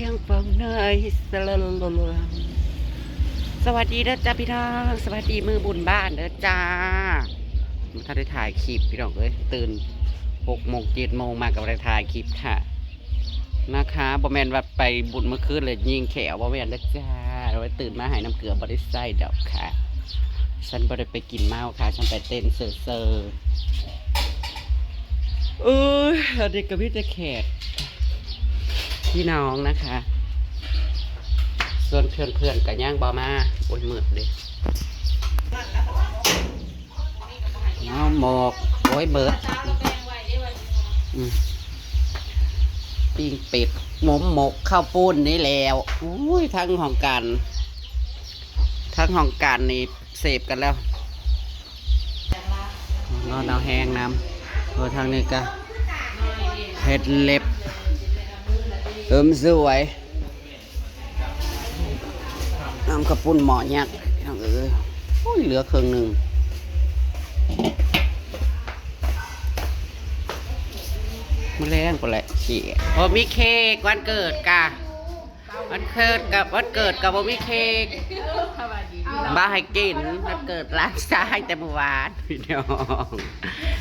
ยังฟังได้สลลลสวัสดีนะจ๊ะพี่น้องสวัสดีมือบุญบ้านเด้อจ้าถ้าได้ถ่ายคลิปพี่น้องเอ้ยตื่น6 โมง 7 โมงมากับได้ถ่ายคลิปค่ะนะคะบอแมนว่าไปบุญเมื่อคืนเลยยิงแขวบอแมนเด้อจ้าเราไปตื่นมาหายน้ำเกลือบริไซดอกค่ะฉันบริไปกินเมาค่ะฉันไปเต้นเซอร์เด็กกับพี่จะแขกพี่น้องนะคะส่วนเพื่อนกับย่างบอมาโอ้ยมืดเลยน้องหมกโอ้ยเบิดปิ้งเป็ดหมกข้าวปุ้นนี่แล้วอุ้ยทั้งห้องการนี่เสพกันแล้วนอนเอาแห้งน้ำทางนี้ก็เห็ดเล็บสวยน้ำกระปุ้นหมอยักษ์โอ้ยเหลือครึ่งหนึ่งมาแรงกว่าแหละขี้โอ้มีเค้กวันเกิดกะวันเกิดกับโอ้มีเค้กบ้าให้กินวันเกิดร้านซ้ายแต่เมื่อวานพี่น้อง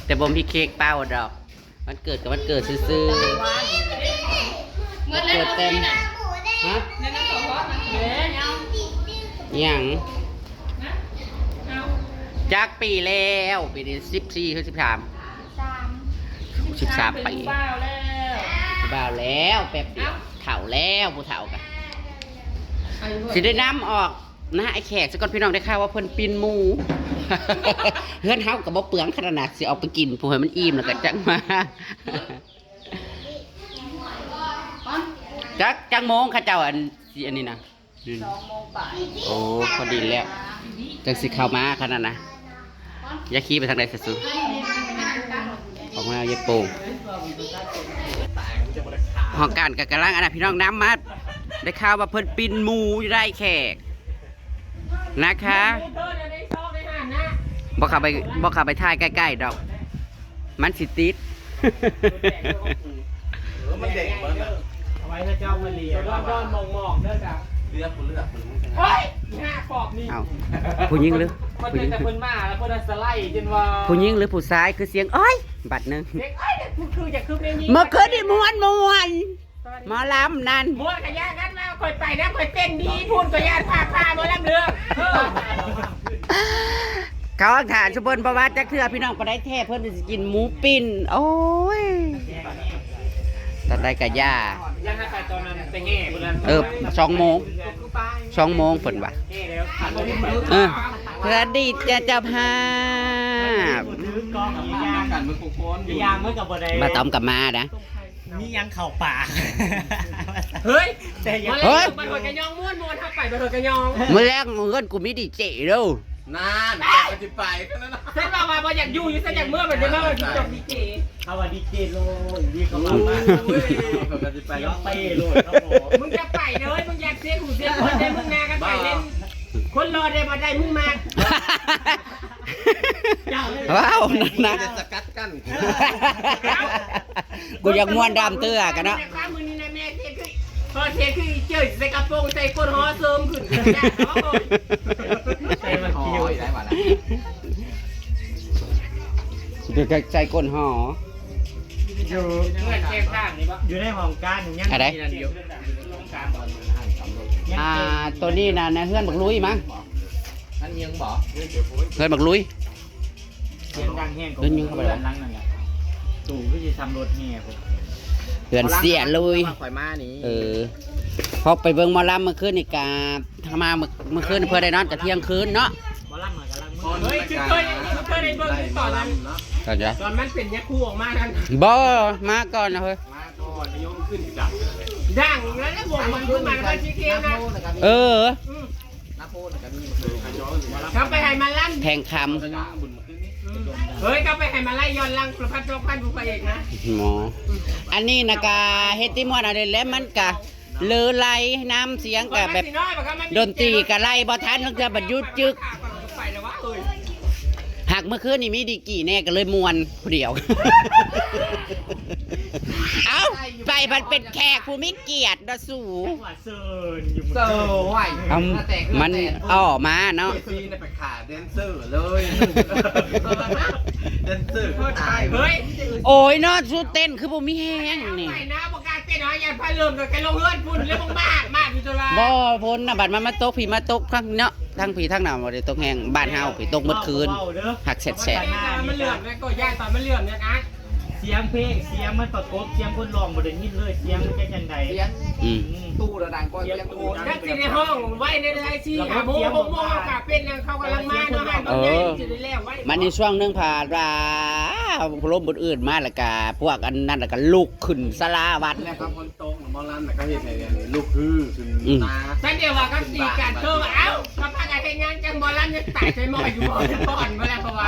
แต่บ่มีเค้กเป้าดอกวันเกิดกับวันเกิดซื่อเกิดเต็มฮะยังจากปีแล้วปีนี้14 คือ13 ปีบ้าแล้วแป๊บเดียวเฒ่าแล้วผู้เฒ่ากันสิได้น้ำออกนะไอ้แขกสกอนพี่น้องได้ข่าวว่าเพิ่นปินหมูเพื่อนเฮากับบ่เปลืองขนาดสิเอาไปกินผู้ให้มันอิ่มแล้วก็จังมาจังโมงข้าเจ้าอันนี้นะ2 โมงป่ายโอ้พอดีแล้วจังสิเข้ามาขนาดนะอย่าขี้ไปทางใดสุดออกมาอย่าโป่งห้องการกับกำลังอันนั้นพี่น้องน้ำมาได้ข่าวว่าเพิ่นปินหมูได้แขกนะคะบอกขับไปถ่ายใกล้ๆดอกมันสิติดมันเด็กมันเอาไว้ถ้าเจ้ามาเลี้ยงร้อนมองเด้อจ้ะเลือกเฮ้ยหน้าปอบนี่ผู้หญิงหรือผู้หญิงแต่คนมาแล้วคนสไลด์จนว่าผู้หญิงหรือผู้ชายคือเสียงอ้อยบัดนึงเด็กอ้อยคืออยากคือเพลงนี้เมื่อคืนนี่ม้วนหมอลำนั่นม้วนกับญาติกันมาคอยไปนะคอยเต้นดีพูดกับญาติพาหมอลำเรือเขาถามชุบนประวัติจักเทือพี่น้องก็ได้แท้เพิ่นจะกินหมูปิ้นโอ้ยตอนได้กับย่ายังให้ไปตอนนั้นไปแง่คนนั้น2 โมงเพิ่นว่าเพื่อดีเจ้าภาพมาต้อมกับมานะมียังเข่าปากเฮ้ยมาถอยกระยองม้วนเข้าไปมาถอยกระยองเมื่อแรกเงินกูมีดีเจเด้นานมันจะไปแค่นั้นเส้นว่าอยากอยู่ฉันอยากเมื่อมันจะเมื่อมันจบดีเจเอาว่าดีเจโลดีเขามาเขาจะไปแล้วเต้โลมึงจะไปเลยมึงอยากเสียหูเสียคนได้มึงนากันไปเล่นคนรอได้มาได้มึงมาว้าวนะจะสกัดกันกูอยากม้วนดำเตื้อกันเนาะมือนี้นะแม่เทคือพอเทคือเจอใส่กระโปรงใส่ก้นห่อเสริมขึ้นใส่มาคิวได้มาแล้วเดี๋ยวใจก้นห่ออยู่เมื่อเชียงข้างนี่ปะอยู่ในห้องการยังอะไรตัวนี้นะเพื่อนบักลุยมั้งนั่นยังบ่เพื่อนบักลุยเสียงดังแห้งเพื่อนเข้าไปแล้วนั่งนั่นแหละตู่ก็จะทำรถแห่ผมเพื่อนเสียลุยข่อยมานี่พอไปเบิ่งหมอลำเมื่อคืนนี่กาทำมาเมื่อคืนเพื่อได้นอนกับเที่ยงคืนเนาะหมอลำเหมือนกันเฮ้ยเคยได้เบิ่งตอนนั้นตอนมันเป็นยักษ์คู่ออกมากันบ่มาก่อนนะเฮ้ยมาก่อนยกขึ้นดังแล้ววงมันขึ้นมาแล้วชี้เคี้ยวนะเขาไปให้มาลั่นแทงคำเฮ้ยเขาไปให้มาไล่ย้อนลังประพัดโจพันบุฟเฟ่นะหมออันนี้นะกาเฮติมอนอะไรแล้วมันกะเลือไล่น้ำเสียงกะแบบดนตรีกะไล่บอทันต้องจะบรรยุทธ์จึกหากเมื่อคืนนี่มีดีกี่แน่ก็เลยมวนผู้เดียว เอ้าไปมันเป็นแขกผู้มีเกียรตินะสู เซิร์นอยู่ เซอร์ไหว เอามันอ้อมาเนาะ ซีเนี่ยไปขาแดนเซอร์เลยแดนเซอร์ก็ตาย เฮ้ย โอ้ยเนาะสู้เต้นคือบ่มีแห้งนี่ ไปนะบอกการเต้นหน่อยอย่าพาเริ่มโดยการลงเฮือนพุ่นเรื่องมากมากพี่จุฬา บ่พ้นน่ะบัดมันมาตกพี่มาตกทั้งเนาะทั้งพี่ทั้งหน้าบ่ได้ตกแห้งบ้านเฮาพี่ตกหมดคืนหักแสบ มันเลื่อมแล้วก็ย่ายตอนมันเลื่อมเนี่ยนะ เสียงเพลงเสียงมันประกบเสียงคนร้องบ่ได้ยินเลยเสียงมันจะจังได เสียง ๆอืม ตู้ระดังก็เสียงตู้ นักสิในห้องไว้ในไอซีหาโมง6 โมงกับเป็นยังเขากำลังมาเนาะให้มันจะได้แล้วไว้ มันในช่วงหนึงผ่านว่าพลมบนอื่นมาแล้วก็พวกอันนั้นแล้วก็ลุกขึ้นศาลาวัด แล้วครับคนโต๊ะหมอลำแต่ก็เห็นในลูกคือขึ้นตา ฉันเดียวว่าก็ตีกันเธอเอ้ามาพากันให้งานจังบอลลันยังตายใจหมออยู่บ่ก่อนมาแล้วเพราะว่า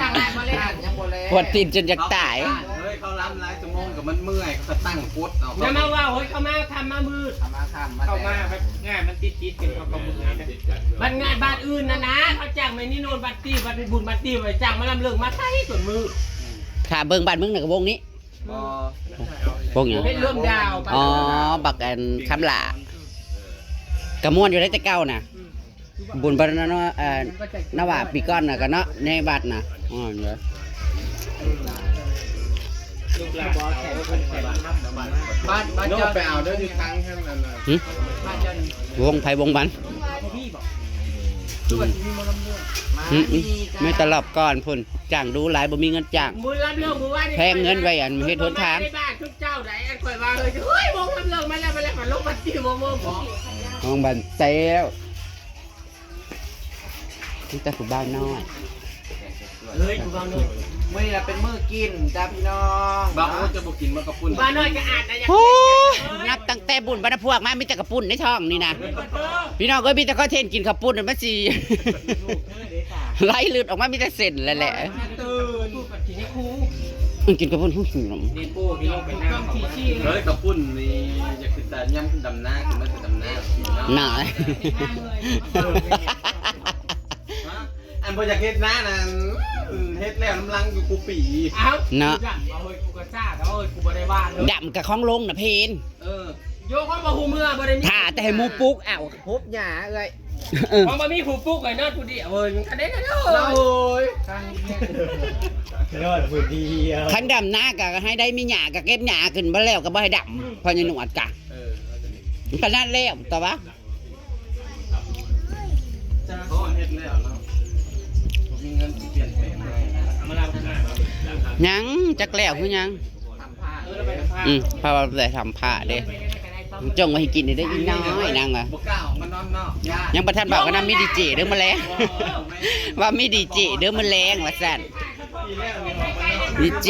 ตั้งแรงมาเลย ยังบ่เลย ปวดตีนจนจะตาย เฮ้ยเขาล้ำหลายชั่วโมงกับมันเมื่อยเขาตั้งโคตรเอา อย่ามาว่าเฮ้ยเขามาทำมามืด ทำมาข้ามมา เข้ามาง่ายมันติดกันเขาก็มือบ้านงานบ้านอื่นนะเขาจ้างไม่นี่โนนบัตตี้บัตบุญบัตตี้ไปจ้างมาลำเลิงมาใช้ส่วนมือ ค่ะเบิ่งบ้านมึงน่ะก็วงนี้วงหยัง เป็นร่วมดาว อ๋อบักอันคำหลากระม่วนอยู่ได้แต่เก่าน่ะบุญบารณะเนาะนว่าปีก่อนน่ะก็เนาะในบัดน่ะอ๋อเด้อ ลูกหลานบอสแขกคนแขกบ้าน บ้านเจ้าไปเอาเด้อที่ครั้งแค่นั้นเลย หึ บ้านเจ้านี่ วงไผวงมัน พี่บอก หึไม่ตลบก่อนพุ่นจ้างดูหลายบ่มีเงินจ้าง มือรับเรื่องมือว่า แพงเงินไว้อันเฮ็ดหนทาง ในบ้านทุกเจ้าไหนอันคอยว่าเลยเฮ้ยวงรับเรื่องมาแล้วมันลงบัตตี้โมโม่บอก ห้องบันเซลนี่แต่ผู้บ้านน้อย เฮ้ยกูบ้านน้อย เมื่อนี้เป็นมื้อกินจ้าพี่น้องบ้าโอ้จะบอกกินมากระปุน บ้านน้อยก็อาจนะ โอ้นับตั้งแต่บุญบรรพวกมามีแต่กระปุ่นในช่องนี่นะพี่น้องก็มีแต่ข้าวเทนกินกระปุ่นมันสิ ไล่เลือดออกมามีแต่เส้นแหละ ตื่นพูดกับทีนี้ครู กินกระปุ่นหุ่นหนม นี่ปูพี่ลงไปน้ำขี้ชี้ เฮ้ยกระปุนนี่จะขึ้นแต่ย่ำดำหน้าขึ้นมาจะดำหน้า หน่อย อันพอจากเฮ็ดหน้านั้นเฮ็ดแล้วน้ำลังอยู่กูปี เอ้าเอาเฮ้ยกูก็จ้าแต่ว่าเฮ้ยกูบ่ได้ว่าเลย ดำกับของลงนะเพน โยกเขาบอกหูเมื่อบ่ได้มี ถ่าแต่ให้หมูปุกอ้าว พบหญ้าเอ้ย มันบ่มีหูปุ๊กไอ้นอดผู้เดียวเว้ยมันกระเด็นเลย เราโอ้ย ยอดผู้เดียว ขันดำหน้าก็ให้ได้มีหยากับเก็บหยาขึ้นมาแล้วก็บ่ให้ดำเพราะยังหนวดกะขนาดแล้วแต่ว่า จ้าเขาเฮ็ดแล้วเนาะมีเงินเปลี่ยนแปลงให้ มาแล้วนะ ยังจักแล้วคือยัง ทำผ้า ไปทำผ้า เพราะว่าได้ทำผ้าเด้จงมาให้กินได้อีน้อยนางอ่ะ บ่กล้าออกมานอนนอกย่า ยังประทันบอกว่าน้ำมีดีเจเด้อมาแรงว่ามีดีเจเด้อมาแรงว่าสั่นดีเจ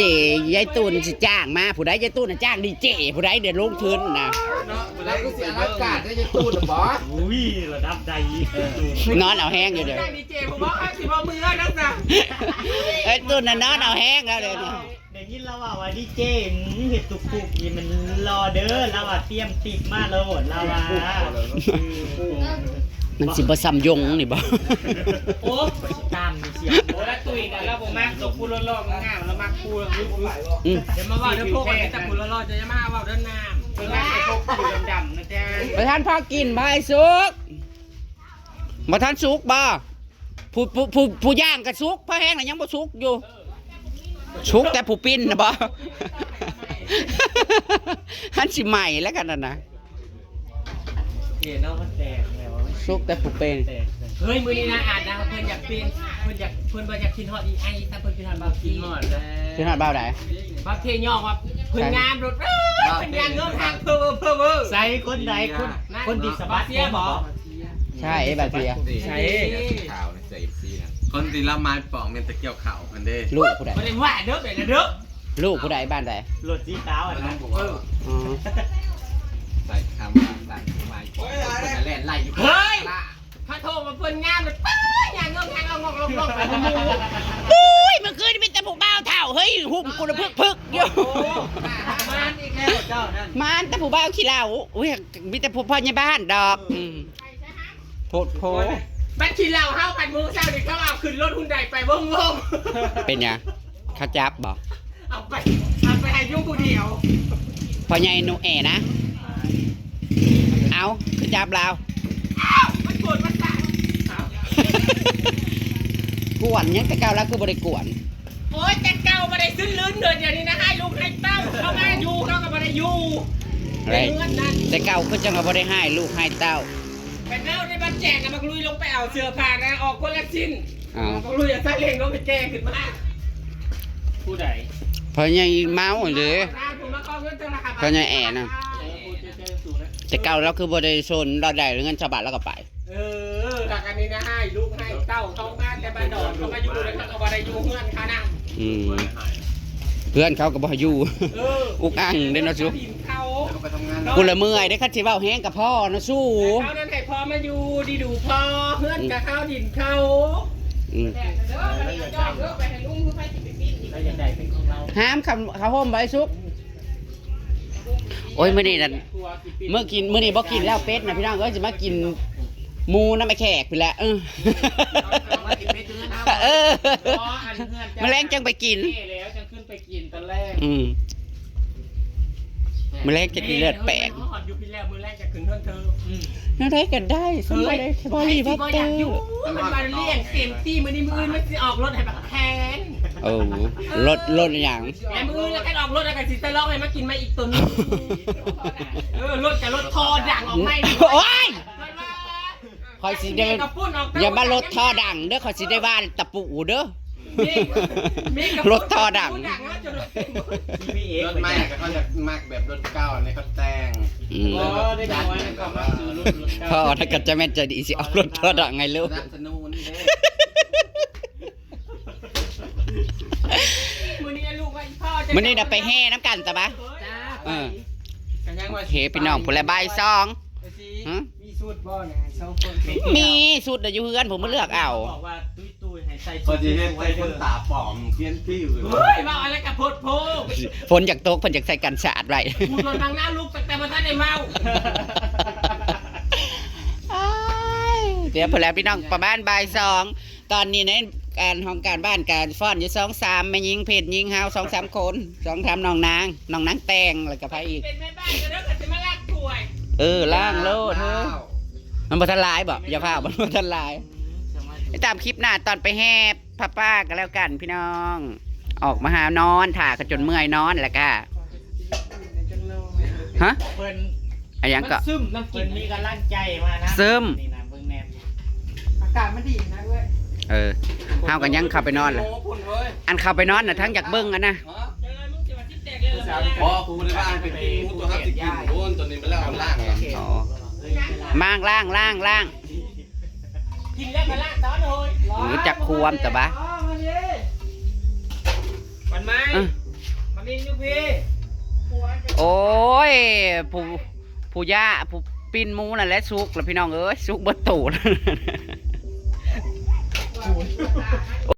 ยายตูนสิจ้างมาผู้ใดยายตูนน่ะจ้างดีเจผู้ใดเดือดลงทุนนะ เนาะแล้วก็เสียอากาศได้จะตู้หรอบอส อุ้ยระดับใด นอนเอาแห้งอยู่เด้อ ดีเจผมบอกสิบ่มือนักนะ ไอ้ตูนน่ะนอนเอาแห้งแล้วเด้อ ได้ยินแล้วว่าดีเจเห็ดตุกๆนี่มันรอเด้อแล้วว่าเตรียมติดมาแล้วแล้วว่า มันสิบ่ซ้ำยงนี่บ่ โอ้ ตามเสียง โหแล้วตุยนะแล้วผมมักตกปูร้อนๆง่ายแล้วมักปูแล้วยุบ อืม เดี๋ยวมาว่าเดี๋ยวพวกมันจะปูร้อนๆจะมาว่าเดินน้ำเป็นการพวกปูดำๆนะจ๊ะ ประธานพากินบ่ให้สุกบ่ทันสุกบ่ผู้ย่างก็สุกพอแห้งน่ะยังบ่สุกอยู่สุกแต่ผู้ปิ้นน่ะบ่ หันสิใหม่แล้วกันน่ะ เห็นแล้วมันแตกแล้ว สุกแต่ผู้เป็น แตก เฮ้ยมือนี้นะอ่านนะเพื่อนอยากเป็นเพื่อนอยากกินฮอตอีไอแต่เพื่อนกินฮอตบางที สิหาบ่าวใด บางทีย่องว่าเพื่อนงามรถเพื่อนงามเงินทางเพิ่ม ใส่คนใดคนดีสบายบอก ใช่บาเทีย ใช่ ข่าวในใจซีนะคนตีละไม้ปอกเมนตะเกียวข่าวกันเด้ ลูกผู้ใด ไม่ได้ว่าเด้อแบบเด้อ ลูกผู้ใดบ้านใด รถสีขาวอ่ะนะ อ๋อ ใส่คำว่าใส่ไม้ปอกคนแล่นไล่อยู่ เฮ้ยถ้าโทรมาเพื่อนงามเลยป้าอย่างเงินทางเรางอกลงไปขโมย อุ้ยเมื่อคืนมีแต่ผู้บ่าวเฒ่าเฮ้ยหุ่มกูน่ะพึกอยู่ มันอีกแล้วเจ้านั่น มันแต่ผู้บ่าวขี้เหล้าอุ้ยมีแต่ผู้พ่อในบ้านดอกโพดโพ บัญชีเราเข้ากันมือเช้าเด็กเขาเอาขึ้นรถหุ่นใดไปวง เป็นไงเขาจับบ่ เอาไปให้ยุ่งกูเดียว พอใหญ่หนูแอนะเอาคือจับเรา มันปวดมันสั่ง กวนยังแต่เก่าแล้วคือบริกวน โอ้ยแต่เก่ามาได้ซื้อลื้นเดือนเดี๋ยวนี้นะให้ลูกให้เต้าเขามาอยู่เขาก็มาได้อยู่ อะไร เงินนั่น แต่เก่าคือจังว่าบ่ได้ให้ลูกให้เต้า ไปเล่าได้มาแจกนะมาลุยลงไปเอาเสื้อผ้านะออกคนละชิ้น เอา มาลุยเอาใส่เลงลงไปแจกขึ้นมาผู้ใด พอใหญ่เมาเลย ผมมาขอเงินเท่าไหร่ครับ พอใหญ่แอนะแต่เก่าแล้วคือบ่ได้โซนเราได้เงินฉบับแล้วก็ไป จากอันนี้นะให้ลูกให้เต้าเขามาแต่บ้านดอนเขามาอยู่เลยเขาก็มาได้อยู่เพื่อนเขานั่ง อืมเพื่อนเขาก็บ่ให้อยู่ อุกอังเด้อเนาะซุ ดินเขา แล้วก็ไปทำงาน กูละเมื่อยได้คัดสิเว้าแห้งกับพ่อนะสู้ เขานั่นให้พอมาอยู่ดีดูพอเพื่อนกับเขาดินเขา อืม แล้วอย่างใดเป็นของเรา ห้ามเขาห่มไว้ซุกโอ้ยมื้อนี้น่ะมื้อนี้บ่กินแล้วเป็ดนะพี่น้องเอ้ยสิมากินหมูน้ำไอ้แขกพี่แหละเออแมลงจังไปกิน แล้วจะขึ้นไปกินตอนแรก แมลงจะกินเลือดแปลก อยู่พี่แล้วมือแรกจะขึ้นเพื่อนเธอ น่าได้กันได้สมได้บริวัต อ เต ยา อก อยู่ ร์ มันมาเลี้ยงเต็มที่มือนี้มืออื่นมันจะออกรถให้แบบแทน โอ้รถอย่าง แหมมือแล้วก็ออกรถแล้วก็สิตะล็อกให้มากินมาอีกตัวนึงรถกับรถทอดังออกไม่ โอ้ยคอยสิได้อย่ามารถท่อดังเด้อคอยสิได้ว่าตะปูเด้อรถท่อดัง รถใหม่ก็เขาจะมักแบบรถเก่าเนี่ยเขาแต่ง ได้จังว่าก็มาซื้อรถ พ่อถ้าเกิดจะแม่นจะดีสิเอารถท่อดังไงลูก สนับสนุนเด้ มือนี้ลูกว่าพ่อจะ มื้อนี้น่ะไปแห่น้ำกันจ้ะปะโอเคพี่น้องผู้ละบ่ายสอง มีสูตรบ่เนี่ยสองคน มีสุดอยู่เฮือนผมมาเลือกเอา บอกว่าตุ้ยให้ใส่ พอดีให้ใส่คนตาปลอมเพี้ยนที่อยู่ เฮ้ยมาอะไรกับโพดโพ ฝนจากตกเพิ่นจากใส่กันสาดไว้ กูโดนทางหน้าลูกแต่มาท่านได้เมา เดี๋ยวพอแล้วพี่น้องประมาณบ่ายสองตอนนี้ในการห้องการบ้านการฟ้อนอยู่2-3แม่ยิงเพจยิงเฮา2-3 คน2-3น้องนางแตงแล้วก็ไผอีก เป็นแม่บ้านก็เลิกกันจะมาลากถ้วย ล่างโลดเฮ้ยมันบ่ทันลายบ่อย่าพามันบ่ทันลายไปตามคลิปหน้าตอนไปแห่ป้ากันแล้วกันพี่น้อง ออกมาหานอนถ่ากันจนเมื่อยนอนแล้วก็ฮะ เพิ่น อะไรยังก็ ซึมน้ำกิ เพิ่ น นมีกำลังใจมานะ ซึม นี่นะเบิ่งแนบ อากาศมันดีนะเว้ย เฮากันยังเข้าไปนอนล่ะอันเข้าไปนอนน่ะทั้งอยากเบิ่งอะนะ พอกูได้บ้านไปกินมูตัวครับจะกินโดนตัวนี้ไปแล้วเอาล่างก่อน อ๋อมางล่าง กินแล้วมาลากตอนเลย หรือจักควมแต่บ้า มันไม่มันนี่ยูพี่ โอ้ยผู้ย่าผู้ปิ้นหมูนั่นแหละสุกแล้วพี่น้องเอ้ยสุกเบิดตูด